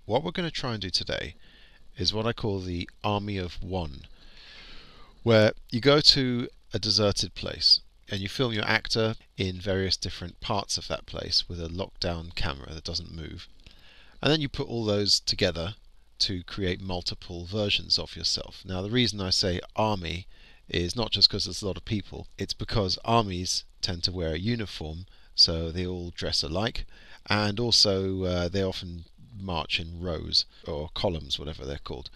what we're going to try and do today is what I call the Army of One, where you go to a deserted place and you film your actor in various different parts of that place with a lockdown camera that doesn't move, and then you put all those together to create multiple versions of yourself. Now, the reason I say army is not just because there's a lot of people, it's because armies tend to wear a uniform, so they all dress alike, and also they often march in rows or columns, whatever they're called.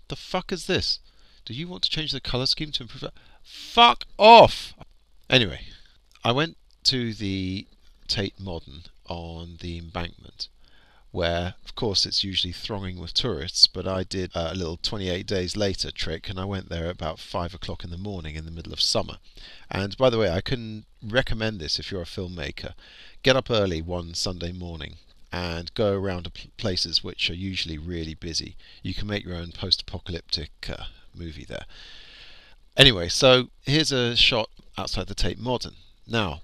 The fuck is this? Do you want to change the colour scheme to improve that? Fuck off! Anyway, I went to the Tate Modern on the Embankment, where of course it's usually thronging with tourists, but I did a little 28 days later trick, and I went there at about 5 o'clock in the morning in the middle of summer. And by the way, I can recommend this if you're a filmmaker. Get up early one Sunday morning and go around places which are usually really busy. You can make your own post-apocalyptic movie there. Anyway, so here's a shot outside the Tate Modern. Now,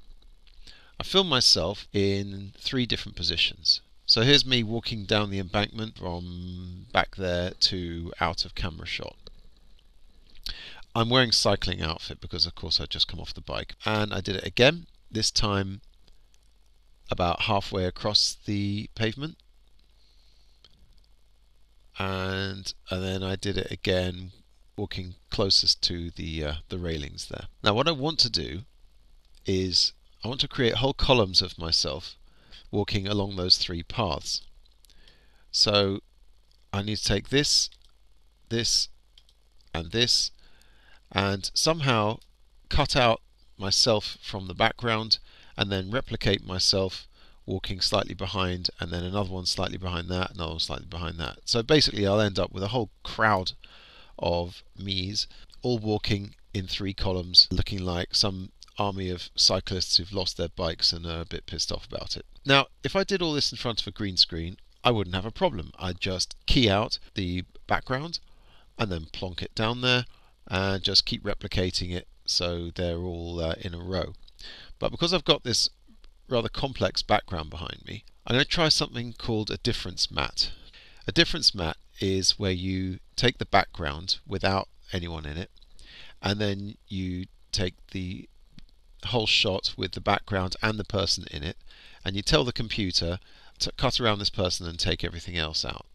I filmed myself in 3 different positions. So here's me walking down the embankment from back there to out of camera shot. I'm wearing cycling outfit because of course I'd just come off the bike, and I did it again, this time about halfway across the pavement, and then I did it again walking closest to the railings there. Now what I want to do is I want to create whole columns of myself walking along those 3 paths. So I need to take this, this and this, and somehow cut out myself from the background and then replicate myself walking slightly behind, and then another one slightly behind that, another one slightly behind that. So basically I'll end up with a whole crowd of me's all walking in 3 columns, looking like some army of cyclists who've lost their bikes and are a bit pissed off about it. Now, if I did all this in front of a green screen, I wouldn't have a problem. I'd just key out the background and then plonk it down there and just keep replicating it so they're all in a row. But because I've got this rather complex background behind me, I'm going to try something called a difference matte. A difference matte is where you take the background without anyone in it, and then you take the whole shot with the background and the person in it, and you tell the computer to cut around this person and take everything else out.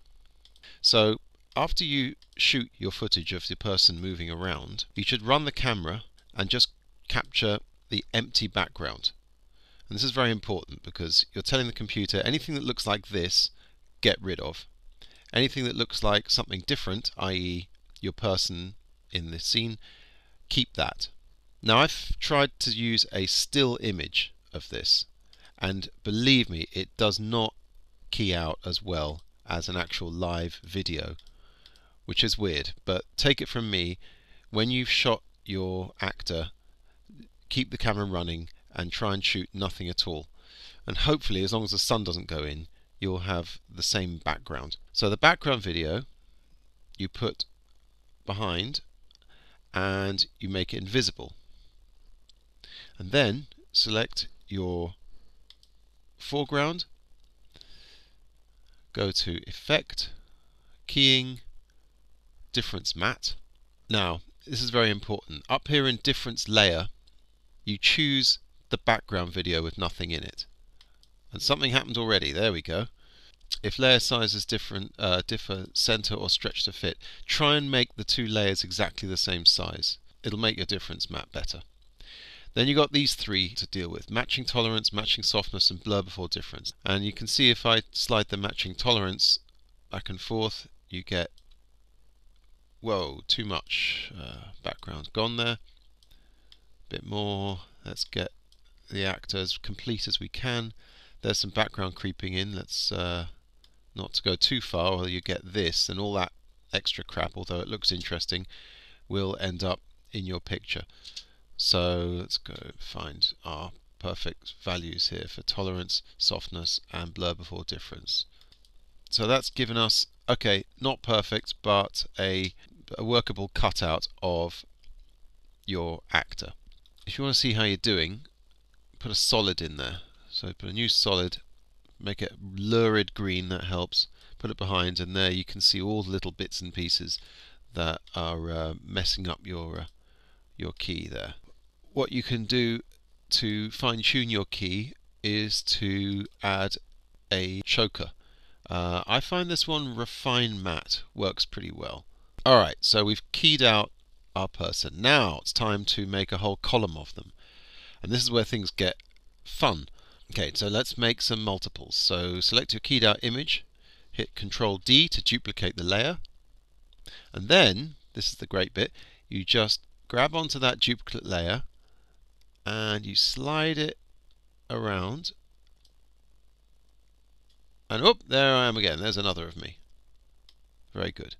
So after you shoot your footage of the person moving around, you should run the camera and just capture the empty background. And this is very important because you're telling the computer anything that looks like this, get rid of. Anything that looks like something different, i.e. your person in the scene, keep that. Now I've tried to use a still image of this, and believe me, it does not key out as well as an actual live video, which is weird, but take it from me, when you've shot your actor, keep the camera running and try and shoot nothing at all, and hopefully as long as the sun doesn't go in, you'll have the same background. So the background video you put behind and you make it invisible, and then select your foreground, go to Effect, Keying, Difference Matte. Now this is very important. Up here in Difference Layer, you choose the background video with nothing in it, and something happened already. There we go. If layer sizes differ center or stretch to fit, try and make the 2 layers exactly the same size. It'll make your difference map better. Then you got these 3 to deal with: matching tolerance, matching softness, and blur before difference. And you can see if I slide the matching tolerance back and forth, you get, whoa, too much background gone there. Bit more. Let's get the actor as complete as we can. There's some background creeping in. Let's not to go too far, or you get this, and all that extra crap, although it looks interesting, will end up in your picture. So let's go find our perfect values here for tolerance, softness, and blur before difference. So that's given us, okay, not perfect, but a workable cutout of your actor. If you want to see how you're doing, put a solid in there. So put a new solid, make it lurid green, that helps. Put it behind, and there you can see all the little bits and pieces that are messing up your key there. What you can do to fine-tune your key is to add a choker. I find this one, Refine Matte, works pretty well. Alright, so we've keyed out our person. Now it's time to make a whole column of them. And this is where things get fun. Okay, so let's make some multiples. So select your keyed out image, hit Control D to duplicate the layer, and then, this is the great bit, you just grab onto that duplicate layer and you slide it around, and whoop, there I am again. There's another of me. Very good.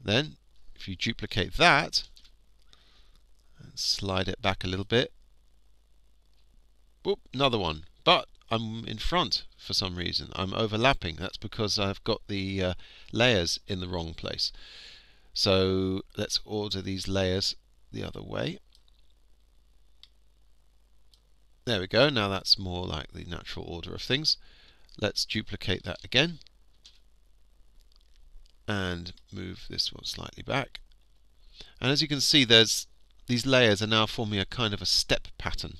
Then, if you duplicate that and slide it back a little bit, whoop, another one. But I'm in front for some reason. I'm overlapping. That's because I've got the layers in the wrong place. So let's order these layers the other way. There we go. Now that's more like the natural order of things. Let's duplicate that again and move this one slightly back. And as you can see, these layers are now forming a kind of a step pattern.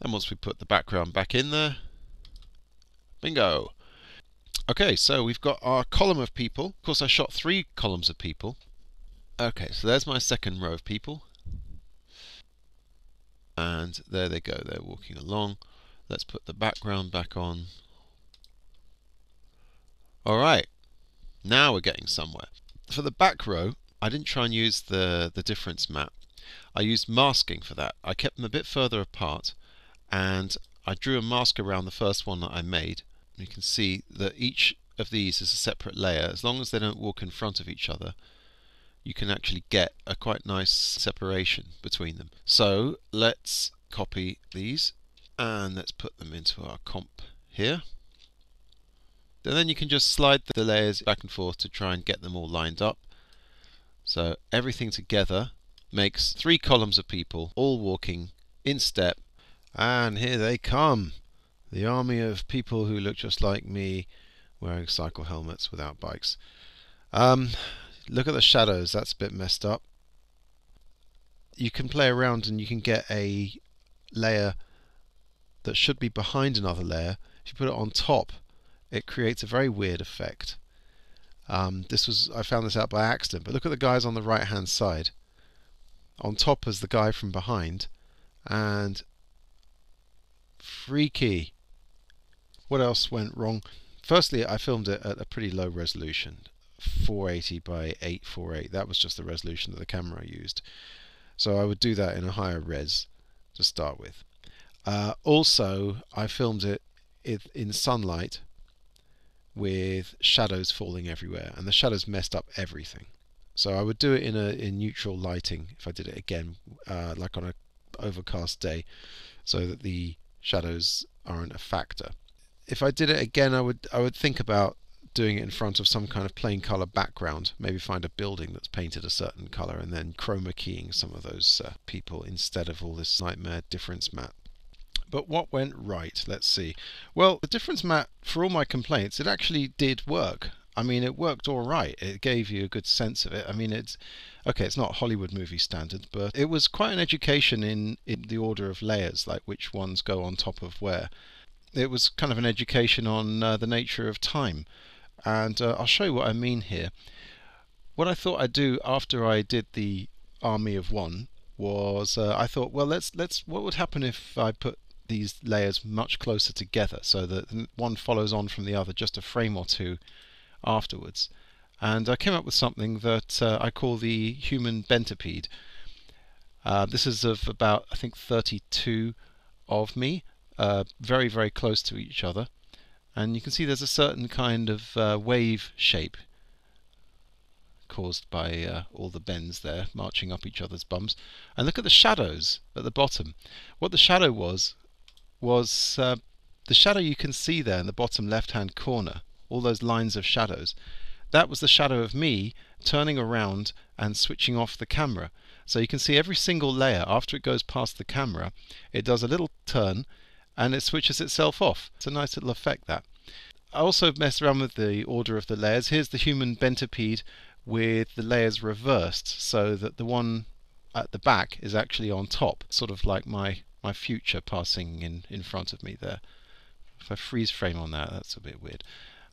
And once we put the background back in there, bingo! Okay, so we've got our column of people. Of course, I shot 3 columns of people. Okay, so there's my second row of people. And there they go, they're walking along. Let's put the background back on. Alright, now we're getting somewhere. For the back row, I didn't try and use the difference map. I used masking for that. I kept them a bit further apart, and I drew a mask around the first one that I made. You can see that each of these is a separate layer. As long as they don't walk in front of each other, you can actually get a quite nice separation between them. So let's copy these and let's put them into our comp here. And then you can just slide the layers back and forth to try and get them all lined up. So everything together makes 3 columns of people all walking in step. And here they come, the army of people who look just like me, wearing cycle helmets without bikes. Look at the shadows, that's a bit messed up. You can play around and you can get a layer that should be behind another layer. If you put it on top, it creates a very weird effect. I found this out by accident, but look at the guys on the right hand side. On top is the guy from behind, and freaky. What else went wrong? Firstly, I filmed it at a pretty low resolution, 480 by 848. That was just the resolution that the camera used. So I would do that in a higher res to start with. Also, I filmed it in sunlight with shadows falling everywhere, and the shadows messed up everything. So I would do it in neutral lighting if I did it again, like on an overcast day, so that the shadows aren't a factor. If I did it again, I would think about doing it in front of some kind of plain color background. Maybe find a building that's painted a certain color and then chroma keying some of those people instead of all this nightmare difference map. But what went right? Let's see. Well, the difference map, for all my complaints, it actually did work. I mean, it worked all right. It gave you a good sense of it. I mean, it's not Hollywood movie standard, but it was quite an education in the order of layers, like which ones go on top of where. It was kind of an education on the nature of time. And I'll show you what I mean here. What I thought I'd do after I did the army of one was I thought, well, what would happen if I put these layers much closer together so that one follows on from the other just a frame or two afterwards. And I came up with something that I call the human centipede. This is of about, I think, 32 of me, very, very close to each other. And you can see there's a certain kind of wave shape caused by all the bends there marching up each other's bums. And look at the shadows at the bottom. What the shadow was the shadow you can see there in the bottom left hand corner, all those lines of shadows. That was the shadow of me turning around and switching off the camera. So you can see every single layer, after it goes past the camera, it does a little turn and it switches itself off. It's a nice little effect, that. I also messed around with the order of the layers. Here's the human centipede with the layers reversed, so that the one at the back is actually on top, sort of like my future passing in front of me there. If I freeze frame on that, that's a bit weird.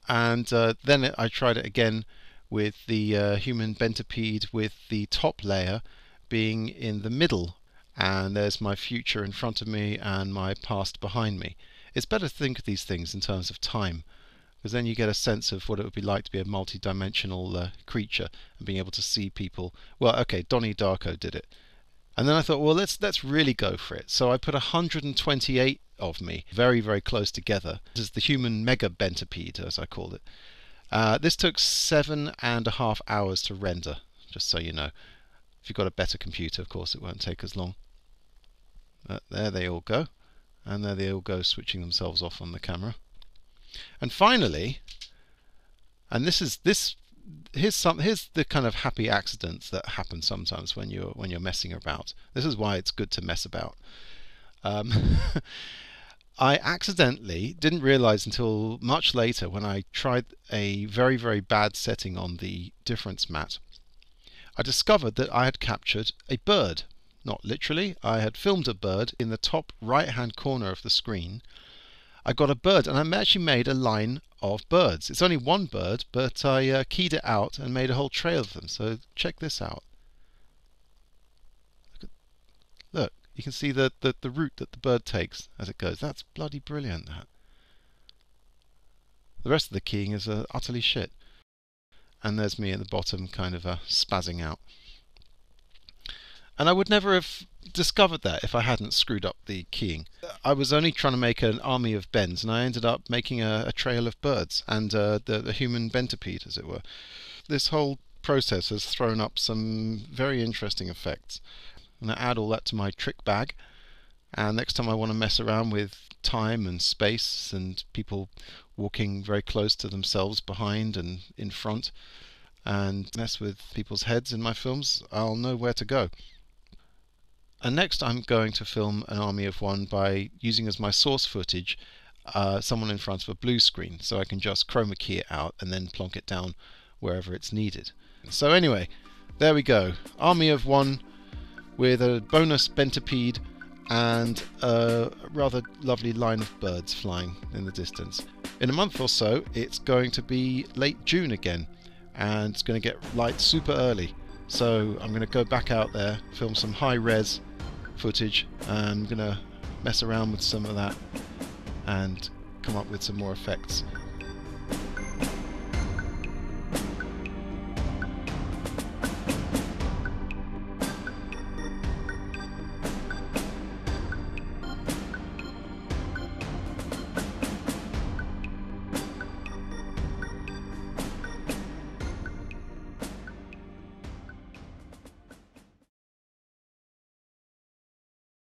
And then I tried it again with the human centipede with the top layer being in the middle, and there's my future in front of me and my past behind me. It's better to think of these things in terms of time, because then you get a sense of what it would be like to be a multi-dimensional creature and being able to see people. Well, okay, Donnie Darko did it. And then I thought, well, let's really go for it. So I put 128 of me very, very close together. This is the human mega centipede, as I called it. This took 7.5 hours to render, just so you know. If you've got a better computer, of course, it won't take as long. There they all go. And there they all go, switching themselves off on the camera. And finally, and here's the kind of happy accidents that happen sometimes when you're messing about. This is why it's good to mess about. I accidentally didn't realize until much later, when I tried a very, very bad setting on the difference matte, I discovered that I had captured a bird. Not literally, I had filmed a bird in the top right hand corner of the screen. I got a bird, and I actually made a line of birds. It's only one bird, but I keyed it out and made a whole trail of them. So check this out. Look, you can see the route that the bird takes as it goes. That's bloody brilliant, that. The rest of the keying is utterly shit. And there's me at the bottom, kind of spazzing out. And I would never have discovered that if I hadn't screwed up the keying. I was only trying to make an army of bends, and I ended up making a trail of birds and the human centipede, as it were. This whole process has thrown up some very interesting effects. I'm going to add all that to my trick bag, and next time I want to mess around with time and space and people walking very close to themselves behind and in front, and mess with people's heads in my films, I'll know where to go. And next I'm going to film an army of one by using as my source footage someone in front of a blue screen, so I can just chroma key it out and then plonk it down wherever it's needed. So anyway, there we go. Army of one with a bonus centipede and a rather lovely line of birds flying in the distance. In a month or so it's going to be late June again, and it's going to get light super early. So I'm going to go back out there, film some high-res footage, and I'm going to mess around with some of that and come up with some more effects.